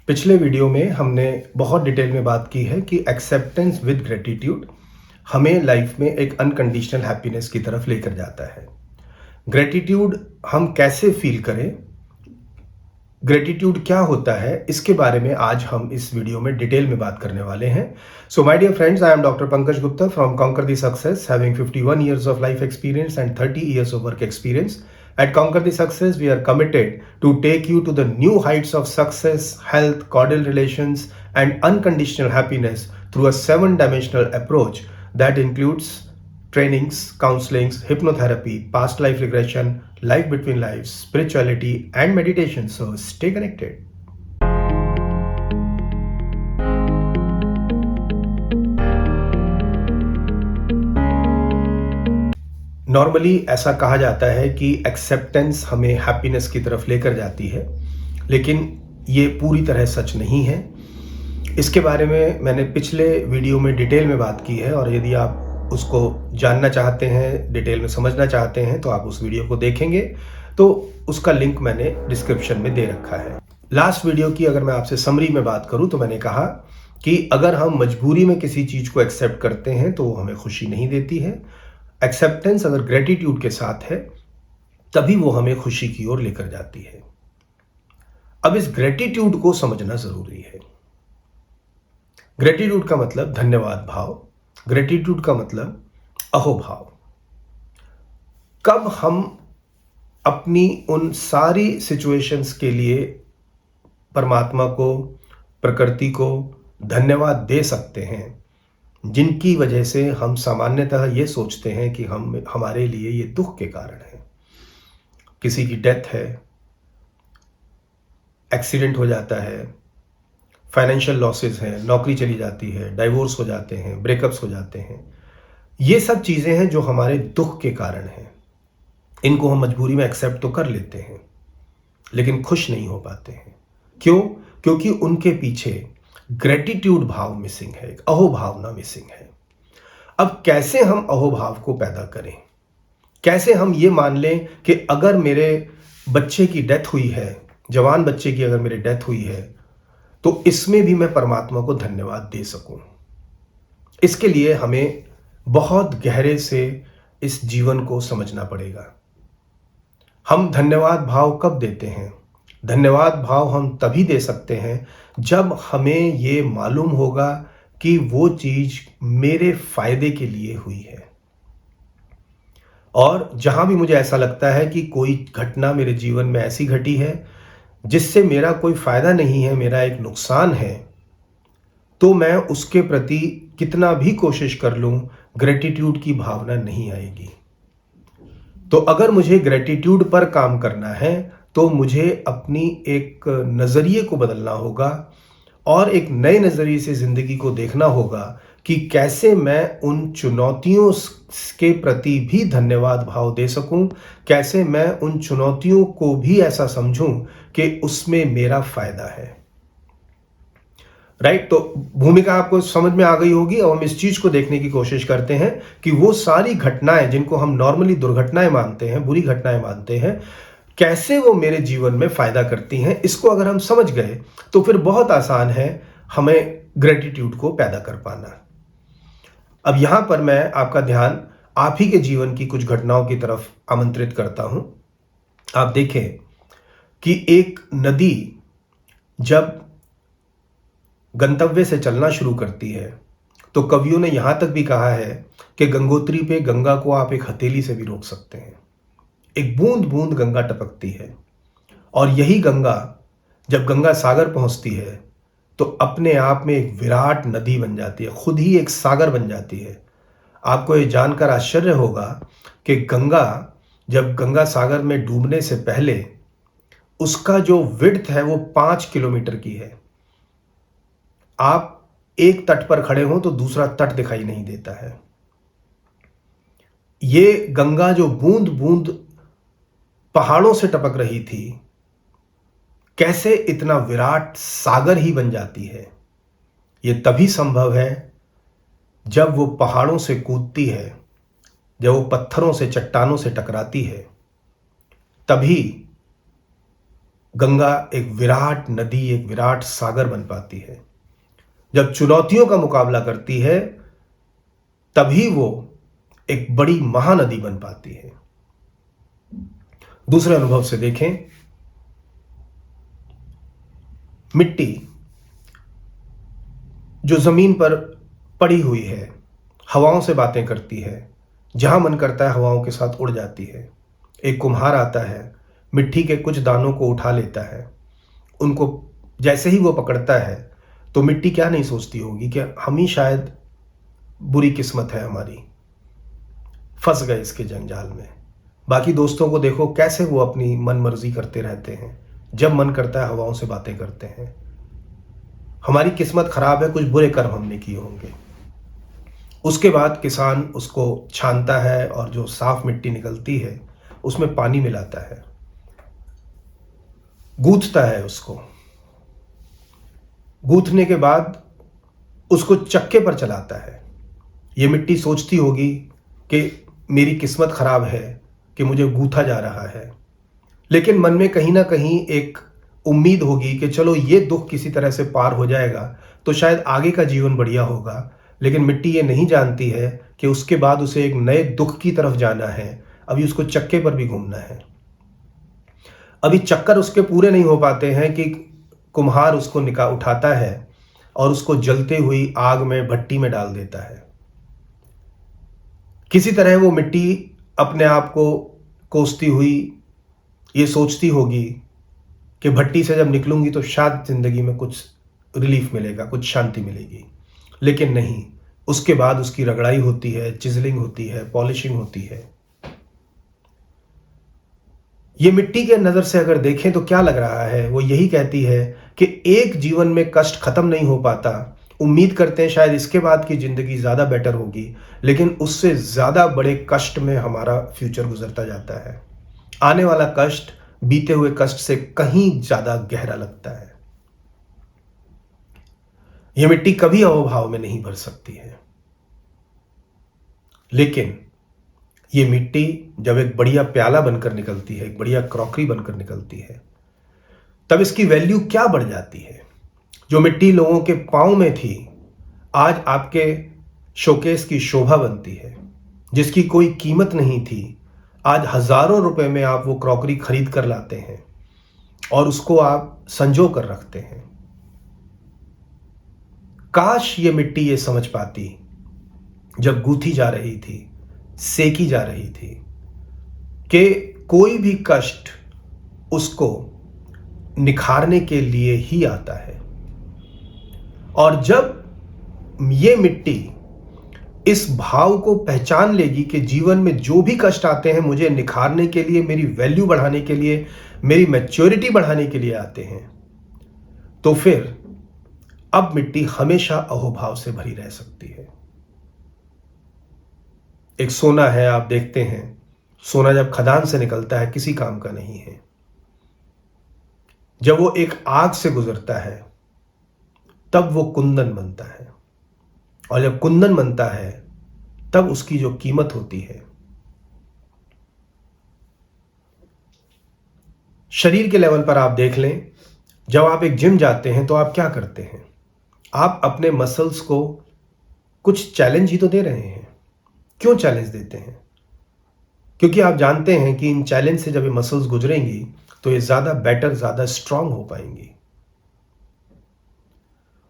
पिछले वीडियो में हमने बहुत डिटेल में बात की है कि एक्सेप्टेंस विद ग्रेटिट्यूड हमें लाइफ में एक अनकंडीशनल हैप्पीनेस की तरफ लेकर जाता है। ग्रेटिट्यूड हम कैसे फील करें, ग्रेटिट्यूड क्या होता है, इसके बारे में आज हम इस वीडियो में डिटेल में बात करने वाले हैं। So my dear friends, I am doctor Pankaj Gupta from conquer the success, having 51 years of life experience and 30 years of work experience. At Conquer the Success, we are committed to take you to the new heights of success, health, cordial relations, and unconditional happiness through a 7-dimensional approach that includes trainings, counselings, hypnotherapy, past life regression, life between lives, spirituality, and meditation. So stay connected. Normally ऐसा कहा जाता है कि acceptance हमें happiness की तरफ लेकर जाती है, लेकिन ये पूरी तरह सच नहीं है। इसके बारे में मैंने पिछले वीडियो में डिटेल में बात की है, और यदि आप उसको जानना चाहते हैं, डिटेल में समझना चाहते हैं, तो आप उस वीडियो को देखेंगे। तो उसका लिंक मैंने डिस्क्रिप्शन में दे रखा है। लास्ट वीडियो की अगर मैं आपसे समरी में बात करूं तो मैंने कहा कि अगर हम मजबूरी में किसी चीज़ को एक्सेप्ट करते हैं तो वो हमें खुशी नहीं देती है। एक्सेप्टेंस अगर ग्रेटिट्यूड के साथ है तभी वो हमें खुशी की ओर लेकर जाती है। अब इस ग्रेटिट्यूड को समझना जरूरी है। ग्रेटिट्यूड का मतलब धन्यवाद भाव, ग्रेटिट्यूड का मतलब अहोभाव। कब हम अपनी उन सारी सिचुएशंस के लिए परमात्मा को, प्रकृति को धन्यवाद दे सकते हैं जिनकी वजह से हम सामान्यतः ये सोचते हैं कि हमारे लिए ये दुख के कारण है। किसी की डेथ है, एक्सीडेंट हो जाता है, फाइनेंशियल लॉसेस हैं, नौकरी चली जाती है, डाइवोर्स हो जाते हैं, ब्रेकअप्स हो जाते हैं। ये सब चीज़ें हैं जो हमारे दुख के कारण हैं। इनको हम मजबूरी में एक्सेप्ट तो कर लेते हैं, लेकिन खुश नहीं हो पाते हैं। क्यों? क्योंकि उनके पीछे ग्रेटिट्यूड भाव मिसिंग है, एक अहोभावना मिसिंग है। अब कैसे हम अहोभाव को पैदा करें? कैसे हम ये मान लें कि अगर मेरे बच्चे की डेथ हुई है, जवान बच्चे की अगर मेरी डेथ हुई है, तो इसमें भी मैं परमात्मा को धन्यवाद दे सकूं। इसके लिए हमें बहुत गहरे से इस जीवन को समझना पड़ेगा। हम धन्यवाद भाव कब देते हैं? धन्यवाद भाव हम तभी दे सकते हैं जब हमें ये मालूम होगा कि वो चीज मेरे फायदे के लिए हुई है। और जहां भी मुझे ऐसा लगता है कि कोई घटना मेरे जीवन में ऐसी घटी है जिससे मेरा कोई फायदा नहीं है, मेरा एक नुकसान है, तो मैं उसके प्रति कितना भी कोशिश कर लूं, ग्रेटिट्यूड की भावना नहीं आएगी। तो अगर मुझे ग्रेटिट्यूड पर काम करना है तो मुझे अपनी एक नज़रिए को बदलना होगा और एक नए नज़रिए से ज़िंदगी को देखना होगा कि कैसे मैं उन चुनौतियों के प्रति भी धन्यवाद भाव दे सकूं, कैसे मैं उन चुनौतियों को भी ऐसा समझूं कि उसमें मेरा फायदा है। राइट? तो भूमिका आपको समझ में आ गई होगी। और हम इस चीज को देखने की कोशिश करते हैं कि वो सारी घटनाएं जिनको हम नॉर्मली दुर्घटनाएं मानते हैं, बुरी घटनाएं मानते हैं, कैसे वो मेरे जीवन में फायदा करती हैं। इसको अगर हम समझ गए तो फिर बहुत आसान है हमें ग्रेटिट्यूड को पैदा कर पाना। अब यहां पर मैं आपका ध्यान आप ही के जीवन की कुछ घटनाओं की तरफ आमंत्रित करता हूं। आप देखें कि एक नदी जब गंतव्य से चलना शुरू करती है तो कवियों ने यहां तक भी कहा है कि गंगोत्री पे गंगा को आप एक हथेली से भी रोक सकते हैं। एक बूंद बूंद गंगा टपकती है, और यही गंगा जब गंगा सागर पहुंचती है तो अपने आप में एक विराट नदी बन जाती है, खुद ही एक सागर बन जाती है। आपको ये जानकर आश्चर्य होगा कि गंगा जब गंगा सागर में डूबने से पहले उसका जो विड्थ है वो 5 किलोमीटर की है। आप एक तट पर खड़े हो तो दूसरा तट दिखाई नहीं देता है। ये गंगा जो बूंद बूंद पहाड़ों से टपक रही थी, कैसे इतना विराट सागर ही बन जाती है? ये तभी संभव है जब वो पहाड़ों से कूदती है, जब वो पत्थरों से, चट्टानों से टकराती है, तभी गंगा एक विराट नदी, एक विराट सागर बन पाती है। जब चुनौतियों का मुकाबला करती है तभी वो एक बड़ी महानदी बन पाती है। दूसरे अनुभव से देखें, मिट्टी जो जमीन पर पड़ी हुई है, हवाओं से बातें करती है, जहां मन करता है हवाओं के साथ उड़ जाती है। एक कुम्हार आता है, मिट्टी के कुछ दानों को उठा लेता है, उनको जैसे ही वो पकड़ता है तो मिट्टी क्या नहीं सोचती होगी कि हम ही शायद बुरी किस्मत है हमारी, फंस गए इसके जंजाल में। बाकी दोस्तों को देखो कैसे वो अपनी मन मर्जी करते रहते हैं, जब मन करता है हवाओं से बातें करते हैं। हमारी किस्मत खराब है, कुछ बुरे कर्म हमने किए होंगे। उसके बाद किसान उसको छानता है और जो साफ मिट्टी निकलती है उसमें पानी मिलाता है, गूंथता है उसको। गूंथने के बाद उसको चक्के पर चलाता है। ये मिट्टी सोचती होगी कि मेरी किस्मत खराब है कि मुझे गूंथा जा रहा है, लेकिन मन में कहीं ना कहीं एक उम्मीद होगी कि चलो ये दुख किसी तरह से पार हो जाएगा तो शायद आगे का जीवन बढ़िया होगा। लेकिन मिट्टी ये नहीं जानती है कि उसके बाद उसे एक नए दुख की तरफ जाना है। अभी उसको चक्के पर भी घूमना है। अभी चक्कर उसके पूरे नहीं हो पाते हैं कि कुम्हार उसको उठाता है और उसको जलते हुई आग में, भट्टी में डाल देता है। किसी तरह वो मिट्टी अपने आप को कोसती हुई ये सोचती होगी कि भट्टी से जब निकलूंगी तो शायद जिंदगी में कुछ रिलीफ मिलेगा, कुछ शांति मिलेगी। लेकिन नहीं, उसके बाद उसकी रगड़ाई होती है, चिजलिंग होती है, पॉलिशिंग होती है। ये मिट्टी के नजर से अगर देखें तो क्या लग रहा है, वो यही कहती है कि एक जीवन में कष्ट खत्म नहीं हो पाता, उम्मीद करते हैं शायद इसके बाद की जिंदगी ज्यादा बेटर होगी, लेकिन उससे ज्यादा बड़े कष्ट में हमारा फ्यूचर गुजरता जाता है। आने वाला कष्ट बीते हुए कष्ट से कहीं ज्यादा गहरा लगता है। यह मिट्टी कभी अहोभाव में नहीं भर सकती है, लेकिन ये मिट्टी जब एक बढ़िया प्याला बनकर निकलती है, एक बढ़िया क्रॉकरी बनकर निकलती है, तब इसकी वैल्यू क्या बढ़ जाती है। जो मिट्टी लोगों के पांव में थी आज आपके शोकेस की शोभा बनती है। जिसकी कोई कीमत नहीं थी आज हजारों रुपए में आप वो क्रॉकरी खरीद कर लाते हैं और उसको आप संजो कर रखते हैं। काश ये मिट्टी ये समझ पाती जब गूंथी जा रही थी, सेकी जा रही थी, कि कोई भी कष्ट उसको निखारने के लिए ही आता है। और जब ये मिट्टी इस भाव को पहचान लेगी कि जीवन में जो भी कष्ट आते हैं मुझे निखारने के लिए, मेरी वैल्यू बढ़ाने के लिए, मेरी मैच्योरिटी बढ़ाने के लिए आते हैं, तो फिर अब मिट्टी हमेशा अहोभाव से भरी रह सकती है। एक सोना है, आप देखते हैं सोना जब खदान से निकलता है किसी काम का नहीं है। जब वो एक आग से गुजरता है तब वो कुंदन बनता है, और जब कुंदन बनता है तब उसकी जो कीमत होती है। शरीर के लेवल पर आप देख लें, जब आप एक जिम जाते हैं तो आप क्या करते हैं, आप अपने मसल्स को कुछ चैलेंज ही तो दे रहे हैं। क्यों चैलेंज देते हैं? क्योंकि आप जानते हैं कि इन चैलेंज से जब ये मसल्स गुजरेंगी तो ये ज्यादा बेटर, ज्यादा स्ट्रांग हो पाएंगी।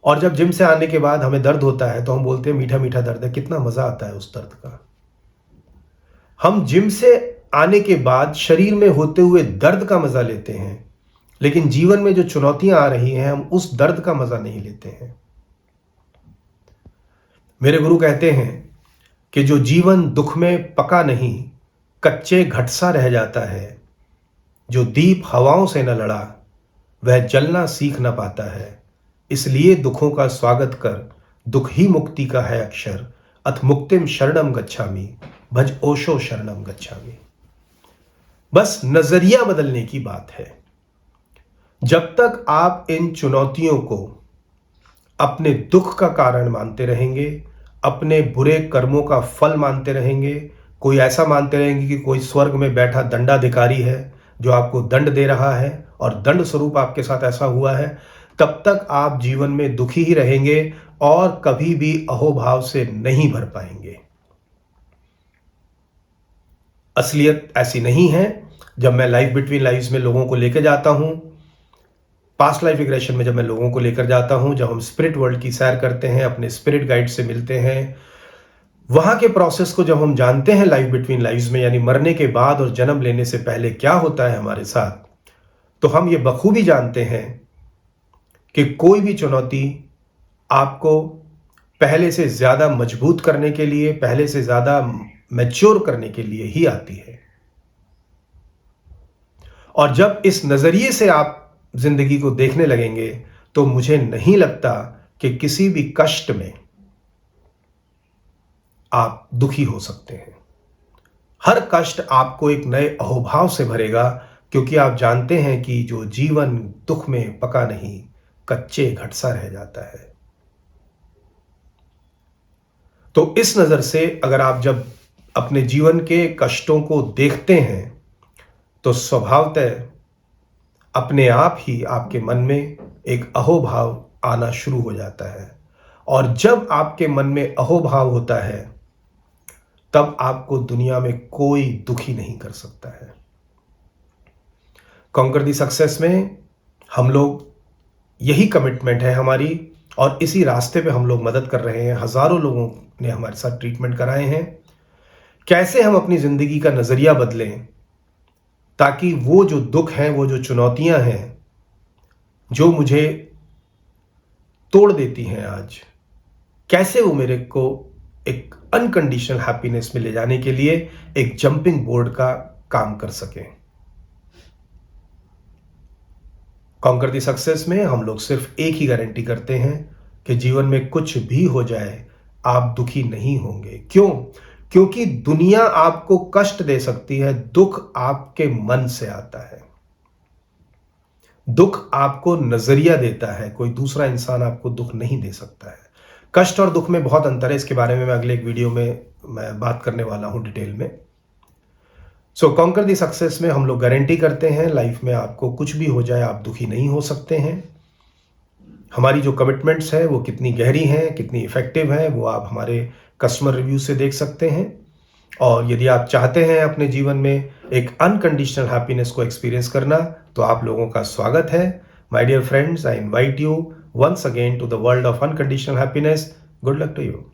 और जब जिम से आने के बाद हमें दर्द होता है तो हम बोलते हैं मीठा मीठा दर्द है, कितना मजा आता है उस दर्द का। हम जिम से आने के बाद शरीर में होते हुए दर्द का मजा लेते हैं, लेकिन जीवन में जो चुनौतियां आ रही हैं हम उस दर्द का मजा नहीं लेते हैं। मेरे गुरु कहते हैं कि जो जीवन दुख में पका नहीं, कच्चे घट सा रह जाता है, जो दीप हवाओं से न लड़ा वह जलना सीख न पाता है। इसलिए दुखों का स्वागत कर, दुख ही मुक्ति का है अक्षर। अथ मुक्तिम शरणम गच्छामि, भज ओशो शरणम गच्छामि। बस नजरिया बदलने की बात है। जब तक आप इन चुनौतियों को अपने दुख का कारण मानते रहेंगे, अपने बुरे कर्मों का फल मानते रहेंगे, कोई ऐसा मानते रहेंगे कि कोई स्वर्ग में बैठा दंडाधिकारी है जो आपको दंड दे रहा है और दंड स्वरूप आपके साथ ऐसा हुआ है, तब तक आप जीवन में दुखी ही रहेंगे और कभी भी अहोभाव से नहीं भर पाएंगे। असलियत ऐसी नहीं है। जब मैं लाइफ बिटवीन लाइव्स में लोगों को लेकर जाता हूं, पास्ट लाइफ रिग्रेशन में जब मैं लोगों को लेकर जाता हूं, जब हम स्पिरिट वर्ल्ड की सैर करते हैं, अपने स्पिरिट गाइड से मिलते हैं, वहां के प्रोसेस को जब हम जानते हैं लाइफ बिटवीन लाइव्स में, यानी मरने के बाद और जन्म लेने से पहले क्या होता है हमारे साथ, तो हम ये बखूबी जानते हैं कि कोई भी चुनौती आपको पहले से ज्यादा मजबूत करने के लिए, पहले से ज्यादा मैच्योर करने के लिए ही आती है। और जब इस नजरिए से आप जिंदगी को देखने लगेंगे, तो मुझे नहीं लगता कि किसी भी कष्ट में आप दुखी हो सकते हैं। हर कष्ट आपको एक नए अहोभाव से भरेगा, क्योंकि आप जानते हैं कि जो जीवन दुख में पका नहीं, कच्चे घट सा रह जाता है। तो इस नजर से अगर आप जब अपने जीवन के कष्टों को देखते हैं, तो स्वभावतः अपने आप ही आपके मन में एक अहोभाव आना शुरू हो जाता है। और जब आपके मन में अहोभाव होता है, तब आपको दुनिया में कोई दुखी नहीं कर सकता है। कॉन्कर द सक्सेस में हम लोग, यही कमिटमेंट है हमारी, और इसी रास्ते पे हम लोग मदद कर रहे हैं। हजारों लोगों ने हमारे साथ ट्रीटमेंट कराए हैं। कैसे हम अपनी जिंदगी का नजरिया बदलें, ताकि वो जो दुख हैं, वो जो चुनौतियां हैं, जो मुझे तोड़ देती हैं आज, कैसे वो मेरे को एक अनकंडीशनल हैप्पीनेस में ले जाने के लिए एक जंपिंग बोर्ड का काम कर सकें। कॉन्कर द सक्सेस में हम लोग सिर्फ एक ही गारंटी करते हैं कि जीवन में कुछ भी हो जाए, आप दुखी नहीं होंगे। क्यों? क्योंकि दुनिया आपको कष्ट दे सकती है, दुख आपके मन से आता है। दुख आपको नजरिया देता है, कोई दूसरा इंसान आपको दुख नहीं दे सकता है। कष्ट और दुख में बहुत अंतर है, इसके बारे में मैं अगले एक वीडियो में मैं बात करने वाला हूं डिटेल में। सो कॉन्कर द सक्सेस में हम लोग गारंटी करते हैं, लाइफ में आपको कुछ भी हो जाए, आप दुखी नहीं हो सकते हैं। हमारी जो कमिटमेंट्स हैं वो कितनी गहरी हैं, कितनी इफेक्टिव हैं, वो आप हमारे कस्टमर रिव्यू से देख सकते हैं। और यदि आप चाहते हैं अपने जीवन में एक अनकंडीशनल हैप्पीनेस को एक्सपीरियंस करना, तो आप लोगों का स्वागत है। My dear friends, I invite you once again to the world of unconditional happiness. Good luck to you.